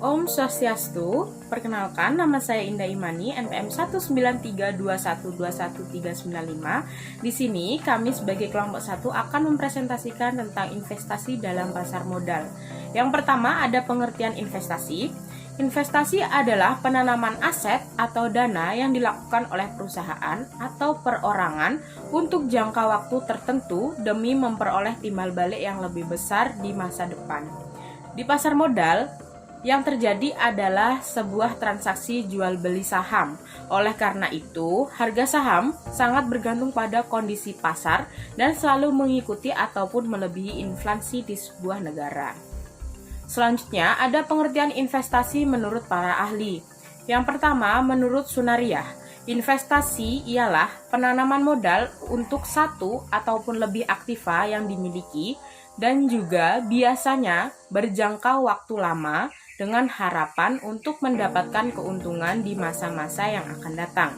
Om Swastiastu, perkenalkan nama saya Indah Imani, NPM 19321213995. Di sini kami sebagai kelompok 1 akan mempresentasikan tentang investasi dalam pasar modal. Yang pertama ada pengertian investasi. Investasi adalah penanaman aset atau dana yang dilakukan oleh perusahaan atau perorangan untuk jangka waktu tertentu demi memperoleh timbal balik yang lebih besar di masa depan. Di pasar modal, yang terjadi adalah sebuah transaksi jual beli saham. Oleh karena itu, harga saham sangat bergantung pada kondisi pasar dan selalu mengikuti ataupun melebihi inflasi di sebuah negara. Selanjutnya, ada pengertian investasi menurut para ahli. Yang pertama, menurut Sunariyah, investasi ialah penanaman modal untuk satu ataupun lebih aktiva yang dimiliki dan juga biasanya berjangka waktu lama dengan harapan untuk mendapatkan keuntungan di masa-masa yang akan datang.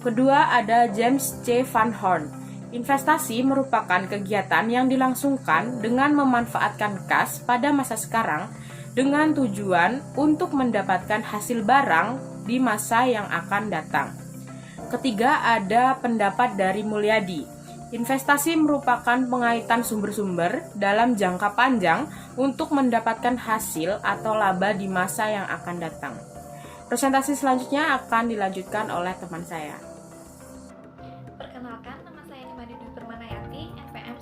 Kedua, ada James C. Van Horn. Investasi merupakan kegiatan yang dilangsungkan dengan memanfaatkan kas pada masa sekarang dengan tujuan untuk mendapatkan hasil barang di masa yang akan datang. Ketiga, ada pendapat dari Mulyadi. Investasi merupakan pengaitan sumber-sumber dalam jangka panjang untuk mendapatkan hasil atau laba di masa yang akan datang. Presentasi selanjutnya akan dilanjutkan oleh teman saya. Perkenalkan, nama saya Nimadi Dwi Permanayati, NPM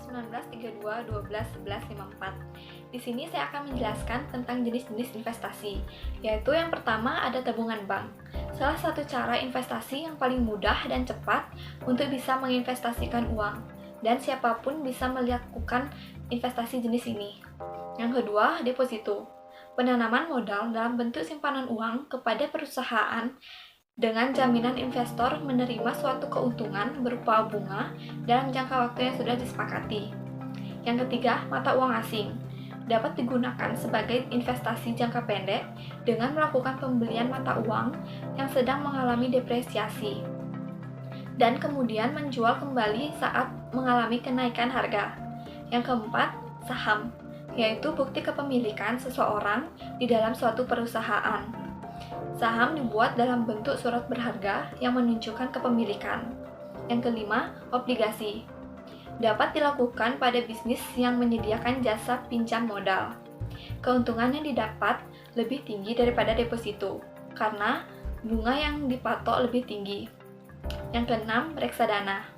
1932121154. Di sini saya akan menjelaskan tentang jenis-jenis investasi, yaitu yang pertama ada tabungan bank. Salah satu cara investasi yang paling mudah dan cepat untuk bisa menginvestasikan uang, dan siapapun bisa melakukan investasi jenis ini. Yang kedua, deposito. Penanaman modal dalam bentuk simpanan uang kepada perusahaan dengan jaminan investor menerima suatu keuntungan berupa bunga dalam jangka waktu yang sudah disepakati. Yang ketiga, mata uang asing. Dapat digunakan sebagai investasi jangka pendek dengan melakukan pembelian mata uang yang sedang mengalami depresiasi dan kemudian menjual kembali saat mengalami kenaikan harga. Yang keempat, saham, yaitu bukti kepemilikan seseorang di dalam suatu perusahaan. Saham dibuat dalam bentuk surat berharga yang menunjukkan kepemilikan. Yang kelima, obligasi. Dapat dilakukan pada bisnis yang menyediakan jasa pinjam modal. Keuntungan yang didapat lebih tinggi daripada deposito, karena bunga yang dipatok lebih tinggi. Yang keenam, reksadana,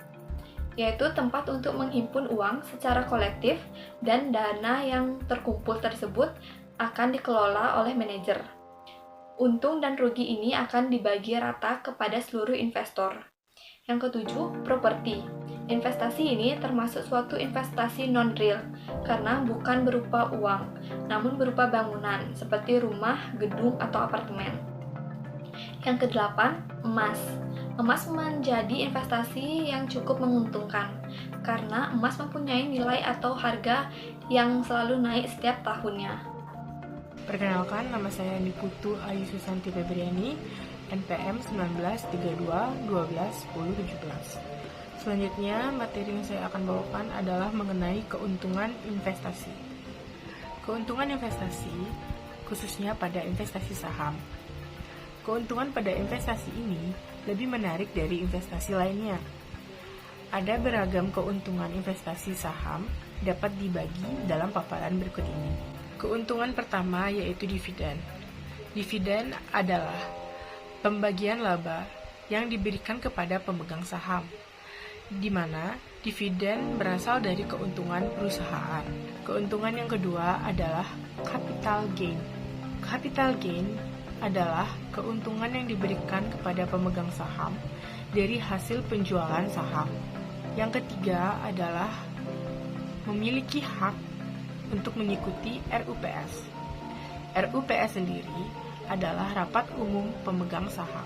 yaitu tempat untuk menghimpun uang secara kolektif dan dana yang terkumpul tersebut akan dikelola oleh manajer. Untung dan rugi ini akan dibagi rata kepada seluruh investor. Yang ketujuh, properti. Investasi ini termasuk suatu investasi non-real karena bukan berupa uang, namun berupa bangunan seperti rumah, gedung, atau apartemen. Yang kedelapan, emas. Emas menjadi investasi yang cukup menguntungkan karena emas mempunyai nilai atau harga yang selalu naik setiap tahunnya. Perkenalkan, nama saya Niputu Ayu Susanti Febriani, NPM 1932121017. Selanjutnya, materi yang saya akan bawakan adalah mengenai keuntungan investasi. Keuntungan investasi, khususnya pada investasi saham. Keuntungan pada investasi ini lebih menarik dari investasi lainnya. Ada beragam keuntungan investasi saham dapat dibagi dalam paparan berikut ini. Keuntungan pertama yaitu dividen. Dividen adalah pembagian laba yang diberikan kepada pemegang saham, di mana dividen berasal dari keuntungan perusahaan. Keuntungan yang kedua adalah capital gain. Capital gain adalah keuntungan yang diberikan kepada pemegang saham dari hasil penjualan saham. Yang ketiga adalah memiliki hak untuk mengikuti RUPS. RUPS sendiri adalah rapat umum pemegang saham.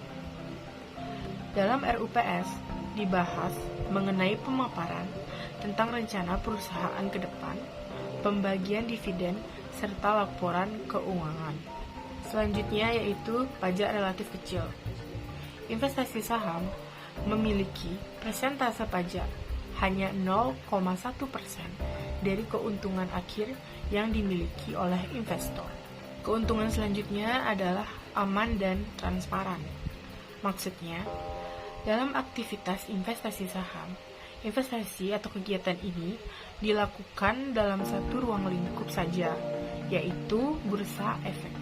Dalam RUPS dibahas mengenai pemaparan tentang rencana perusahaan ke depan, pembagian dividen, serta laporan keuangan. Selanjutnya yaitu pajak relatif kecil. Investasi saham memiliki persentase pajak hanya 0,1% dari keuntungan akhir yang dimiliki oleh investor. Keuntungan selanjutnya adalah aman dan transparan. Maksudnya, dalam aktivitas investasi saham, investasi atau kegiatan ini dilakukan dalam satu ruang lingkup saja, yaitu bursa efek.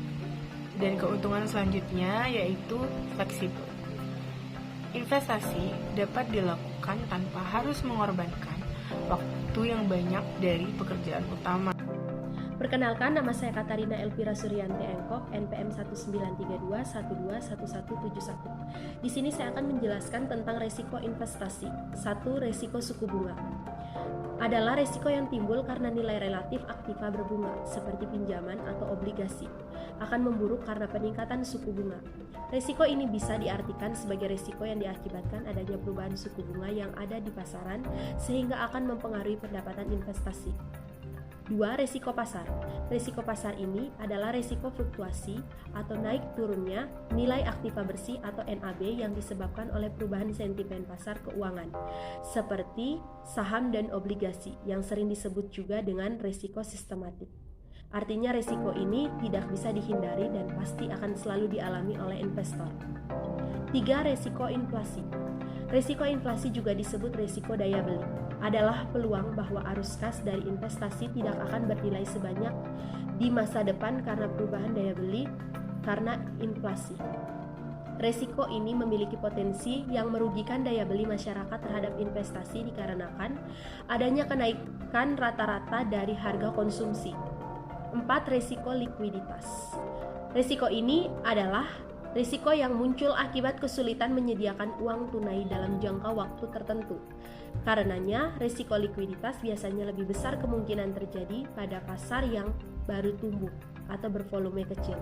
Dan keuntungan selanjutnya yaitu fleksibel. Investasi dapat dilakukan tanpa harus mengorbankan waktu yang banyak dari pekerjaan utama. Perkenalkan, nama saya Katarina Elvira Suryanti Engkok, NPM 1932121171. Di sini saya akan menjelaskan tentang resiko investasi. 1. Resiko suku bunga adalah resiko yang timbul karena nilai relatif aktiva berbunga, seperti pinjaman atau obligasi, akan memburuk karena peningkatan suku bunga. Resiko ini bisa diartikan sebagai resiko yang diakibatkan adanya perubahan suku bunga yang ada di pasaran sehingga akan mempengaruhi pendapatan investasi. 2. Resiko pasar. Resiko pasar ini adalah resiko fluktuasi atau naik turunnya nilai aktiva bersih atau NAB yang disebabkan oleh perubahan sentimen pasar keuangan, seperti saham dan obligasi yang sering disebut juga dengan resiko sistematik. Artinya resiko ini tidak bisa dihindari dan pasti akan selalu dialami oleh investor. 3. Resiko inflasi. Resiko inflasi juga disebut resiko daya beli, adalah peluang bahwa arus kas dari investasi tidak akan bernilai sebanyak di masa depan karena perubahan daya beli karena inflasi. Resiko ini memiliki potensi yang merugikan daya beli masyarakat terhadap investasi dikarenakan adanya kenaikan rata-rata dari harga konsumsi. 4. Resiko likuiditas. Resiko ini adalah risiko yang muncul akibat kesulitan menyediakan uang tunai dalam jangka waktu tertentu. Karenanya, risiko likuiditas biasanya lebih besar kemungkinan terjadi pada pasar yang baru tumbuh atau bervolume kecil.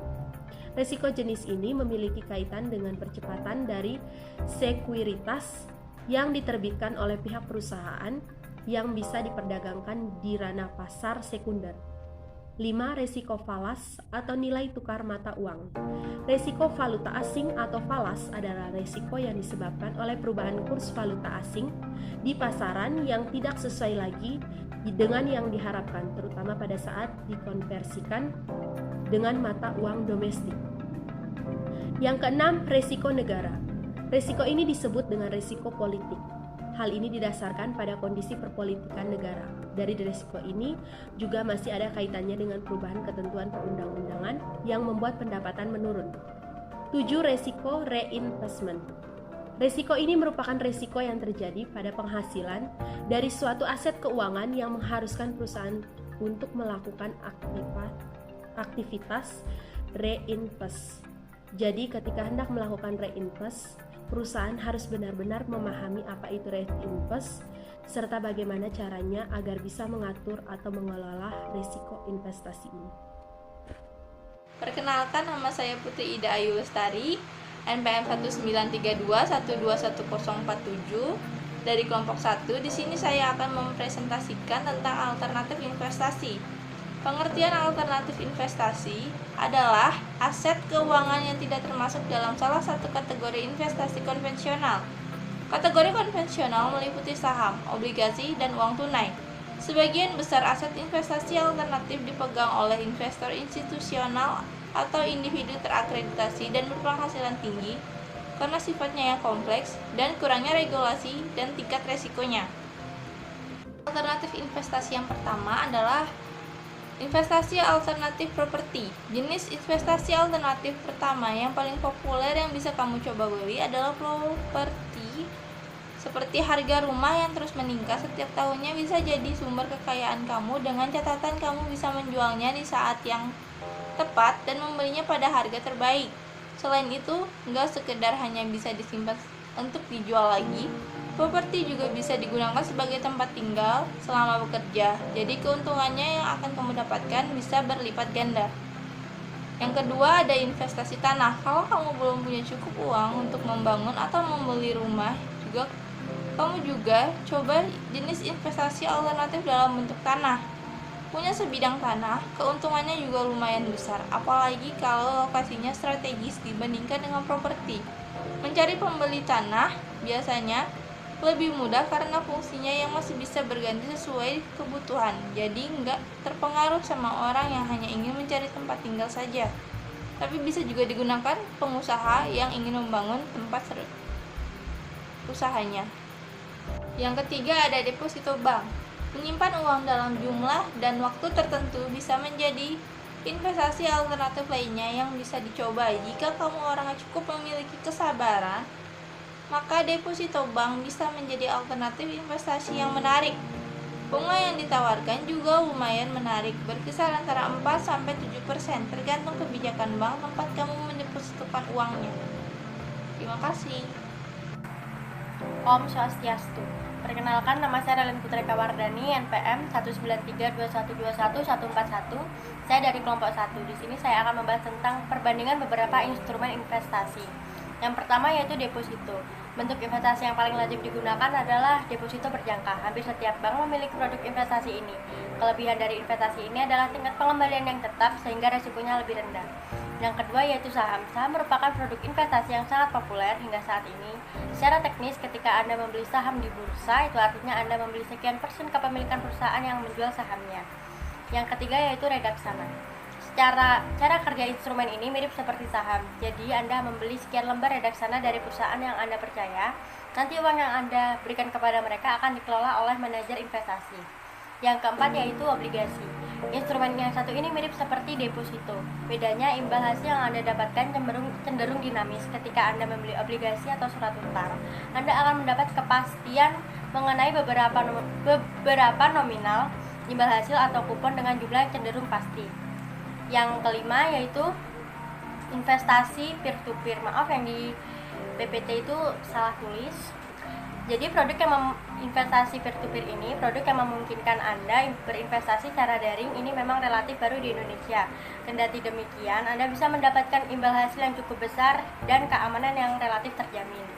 Risiko jenis ini memiliki kaitan dengan percepatan dari sekuritas yang diterbitkan oleh pihak perusahaan yang bisa diperdagangkan di ranah pasar sekunder. 5. Resiko falas atau nilai tukar mata uang. Resiko valuta asing atau falas adalah resiko yang disebabkan oleh perubahan kurs valuta asing di pasaran yang tidak sesuai lagi dengan yang diharapkan, terutama pada saat dikonversikan dengan mata uang domestik. Yang keenam, resiko negara. Resiko ini disebut dengan resiko politik. Hal ini didasarkan pada kondisi perpolitikan negara. Dari resiko ini juga masih ada kaitannya dengan perubahan ketentuan perundang-undangan yang membuat pendapatan menurun. 7. Resiko reinvestment. Resiko ini merupakan resiko yang terjadi pada penghasilan dari suatu aset keuangan yang mengharuskan perusahaan untuk melakukan aktivitas reinvest. Jadi ketika hendak melakukan reinvest, perusahaan harus benar-benar memahami apa itu reinvest serta bagaimana caranya agar bisa mengatur atau mengelola risiko investasi ini. Perkenalkan, nama saya Putri Ida Ayu Lestari, NPM 193212111047 dari kelompok 1. Di sini saya akan mempresentasikan tentang alternatif investasi. Pengertian alternatif investasi adalah aset keuangan yang tidak termasuk dalam salah satu kategori investasi konvensional. Kategori konvensional meliputi saham, obligasi, dan uang tunai. Sebagian besar aset investasi alternatif dipegang oleh investor institusional atau individu terakreditasi dan berpenghasilan tinggi karena sifatnya yang kompleks dan kurangnya regulasi dan tingkat resikonya. Alternatif investasi yang pertama adalah investasi alternatif properti. Jenis investasi alternatif pertama yang paling populer yang bisa kamu coba beli adalah properti. Seperti harga rumah yang terus meningkat setiap tahunnya bisa jadi sumber kekayaan kamu dengan catatan kamu bisa menjualnya di saat yang tepat dan membelinya pada harga terbaik. Selain itu, nggak sekedar hanya bisa disimpan untuk dijual lagi, properti juga bisa digunakan sebagai tempat tinggal selama bekerja. Jadi keuntungannya yang akan kamu dapatkan bisa berlipat ganda. Yang kedua ada investasi tanah. Kalau kamu belum punya cukup uang untuk membangun atau membeli rumah, kamu juga coba jenis investasi alternatif dalam bentuk tanah. Punya sebidang tanah, keuntungannya juga lumayan besar, apalagi kalau lokasinya strategis dibandingkan dengan properti. Mencari pembeli tanah biasanya Lebih mudah karena fungsinya yang masih bisa berganti sesuai kebutuhan, jadi nggak terpengaruh sama orang yang hanya ingin mencari tempat tinggal saja. Tapi bisa juga digunakan pengusaha yang ingin membangun tempat usahanya. Yang ketiga ada deposito bank. Menyimpan uang dalam jumlah dan waktu tertentu bisa menjadi investasi alternatif lainnya yang bisa dicoba. Jika kamu orang yang cukup memiliki kesabaran, maka deposito bank bisa menjadi alternatif investasi yang menarik. Bunga yang ditawarkan juga lumayan menarik, berkisar antara 4-7%, tergantung kebijakan bank tempat kamu mendepositokan uangnya. Terima kasih. Om Swastiastu. Perkenalkan, nama saya Relin Putri Kawardani, NPM 19321211141. Saya dari kelompok 1. Di sini saya akan membahas tentang perbandingan beberapa instrumen investasi. Yang pertama yaitu deposito. Bentuk investasi yang paling lazim digunakan adalah deposito berjangka. Hampir setiap bank memiliki produk investasi ini. Kelebihan dari investasi ini adalah tingkat pengembalian yang tetap sehingga resikonya lebih rendah. Yang kedua yaitu saham. Saham merupakan produk investasi yang sangat populer hingga saat ini. Secara teknis, ketika Anda membeli saham di bursa, itu artinya Anda membeli sekian persen kepemilikan perusahaan yang menjual sahamnya. Yang ketiga yaitu redaksana. Cara kerja instrumen ini mirip seperti saham. Jadi Anda membeli sekian lembar redaksana dari perusahaan yang Anda percaya. Nanti uang yang Anda berikan kepada mereka akan dikelola oleh manajer investasi. Yang keempat yaitu obligasi. Instrumen yang satu ini mirip seperti deposito. Bedanya imbal hasil yang Anda dapatkan cenderung dinamis. Ketika Anda membeli obligasi atau surat utang, Anda akan mendapat kepastian mengenai beberapa nominal imbal hasil atau kupon dengan jumlah yang cenderung pasti. Yang kelima yaitu investasi peer-to-peer. Maaf yang di PPT itu salah tulis. Jadi produk yang investasi peer-to-peer ini produk yang memungkinkan Anda berinvestasi secara daring. Ini memang relatif baru di Indonesia. Kendati demikian, Anda bisa mendapatkan imbal hasil yang cukup besar dan keamanan yang relatif terjamin.